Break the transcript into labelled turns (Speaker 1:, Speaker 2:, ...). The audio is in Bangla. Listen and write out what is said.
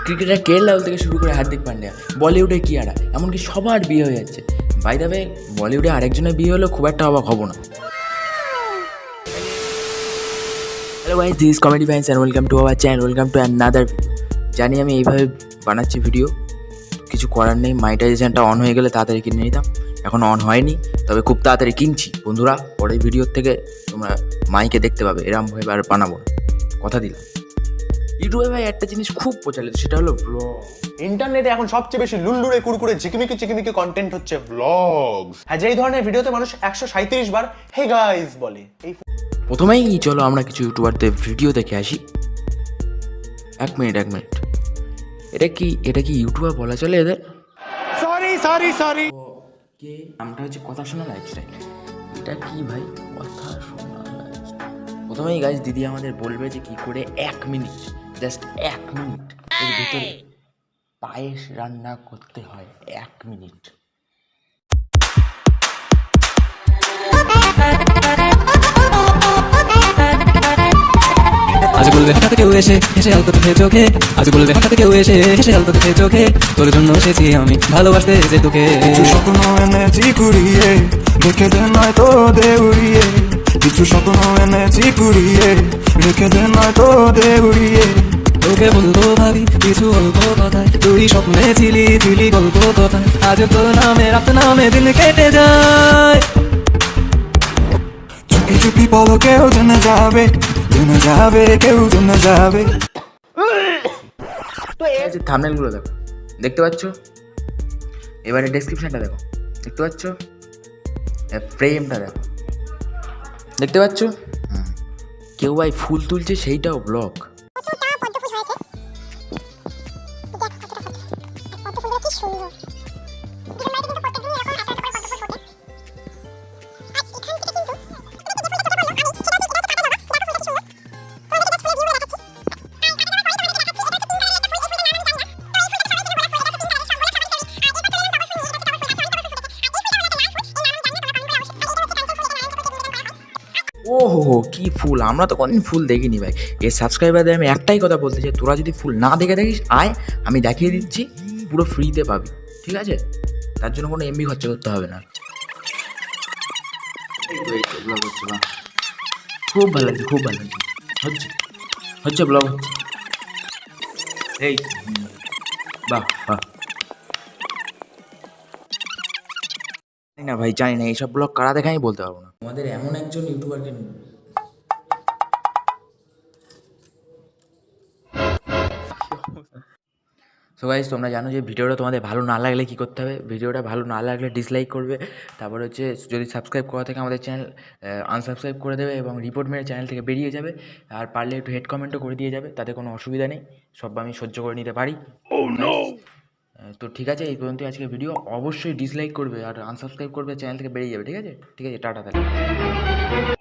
Speaker 1: ক্রিকেটার কে রাহুল থেকে শুরু করে হার্দিক পান্ডিয়া, বলিউডে কিয়ারা, এমনকি সবার বিয়ে হয়ে যাচ্ছে। বাই দ্য ওয়ে, বলিউডে আরেকজনের বিয়ে হলেও খুব একটা অবাক হব না। Hello guys, this comedy fans and welcome to our channel, welcome to another video. জানি আমি এইভাবে বানাচ্ছি ভিডিও, কিছু করার নেই। মনিটাইজেশনটা অন হয়ে গেলে তাড়াতাড়ি কিনে নিতাম, এখন অন হয়নি, তবে খুব তাড়াতাড়ি কিনছি বন্ধুরা। পরের ভিডিওর থেকে তোমরা মাইকে দেখতে পাবে, এরমভাবে আর বানাবো না, কথা দিলাম। ইউটিউবে ভাই একটা জিনিস খুব প্রচলিত, সেটা হলো ব্লগ।
Speaker 2: ইন্টারনেটে এখন সবচেয়ে বেশি লুলুরে কুরকুরে চিকিমিকি কন্টেন্ট হচ্ছে ব্লগস। হ্যাঁ, যেই ধরনের ভিডিওতে মানুষ 137 বার হে গাইস বলে। এই
Speaker 1: প্রথমেই চলো আমরা কিছু ইউটিউবারদের ভিডিও দেখে আসি। এক মিনিট, এটা কি ইউটিউবার বলা চলে এদের?
Speaker 2: সরি
Speaker 1: কে নামটা হচ্ছে কথা শোনা লাইফস্টাইল। এটা কি ভাই, কথা শোনা লাইফস্টাইল? প্রথমেই গাইস দিদি আমাদের বলবে যে কি করে 1 মিনিট, জাস্ট 1 মিনিট এর ভিতরে পায়েস রান্না করতে হয়। 1 মিনিট।
Speaker 3: আজ বলবে হঠাৎ কেউ এসে হেসে আলতো চোখে চোখে, আজ বলবে হঠাৎ কেউ এসে হেসে আলতো চোখে চোখে, তোর জন্য এসেছি আমি ভালোবাসতে যে তোকে।
Speaker 4: কিছু স্বপ্ন এনেছি কুড়িয়ে, রেখে দে নয় তো দে উড়িয়ে। কিছু স্বপ্ন এনেছি কুড়িয়ে, রেখে দে নয় তো দে উড়িয়ে।
Speaker 3: তোকে বলবো ভাবি কিছু অল্প কথায়, তুই স্বপ্নে ছিলি গল্প কথায়, আজ তোর নামে রাত নামে দিন কেটে যায়।
Speaker 4: চুপি চুপি বলো কেউ জেনে যাবে, কেউ জেনে যাবে।
Speaker 1: থাম্বনেলগুলো দেখো, দেখতে পাচ্ছ? এবারে ডেসক্রিপশনটা দেখো, দেখতে পাচ্ছ? ফ্রেমটা দেখো, দেখতে পাচ্ছ? কেউ ভাই ফুল তুলছে, সেইটাও ব্লগ। ওহো, কি ফুল! আমরা তো কোনদিন ফুল দেখিনি ভাই। এর সাবস্ক্রাইবারদের আমি একটাই কথা বলতে চাই, তোরা যদি ফুল না দেখে থাকিস আয়, আমি দেখিয়ে দিচ্ছি, পুরো ফ্রিতে পাবি, ঠিক আছে? তার জন্য কোনো এমবি খরচা করতে হবে না। খুব ভালো লাগছে, খুব ভালো লাগছে, হচ্ছে ব্লগ হচ্ছে। এই বাহ বাহ, জানি না ভাই, জানি না এইসব ব্লগ কারা দেখে আমি বলতে পারবো না। আমাদের এমন একজন ইউটিউবারকে সো গাইস, তোমরা জানো যে ভিডিওটা তোমাদের ভালো না লাগলে কী করতে হবে। ভিডিওটা ভালো না লাগলে ডিসলাইক করবে, তারপর হচ্ছে যদি সাবস্ক্রাইব করা থাকে আমাদের চ্যানেল আনসাবস্ক্রাইব করে দেবে এবং রিপোর্ট মেরে চ্যানেল থেকে বেরিয়ে যাবে। আর পারলে একটু হেড কমেন্টও করে দিয়ে যাবে, তাতে কোনো অসুবিধা নেই, সব আমি সহ্য করে নিতে পারি। তো ঠিক আছে, এই পর্যন্ত আজকে ভিডিও। অবশ্যই ডিসলাইক করবে আর আনসাবস্ক্রাইব করবে, চ্যানেল থেকে বেরিয়ে যাবে, ঠিক আছে? টাটা তাহলে।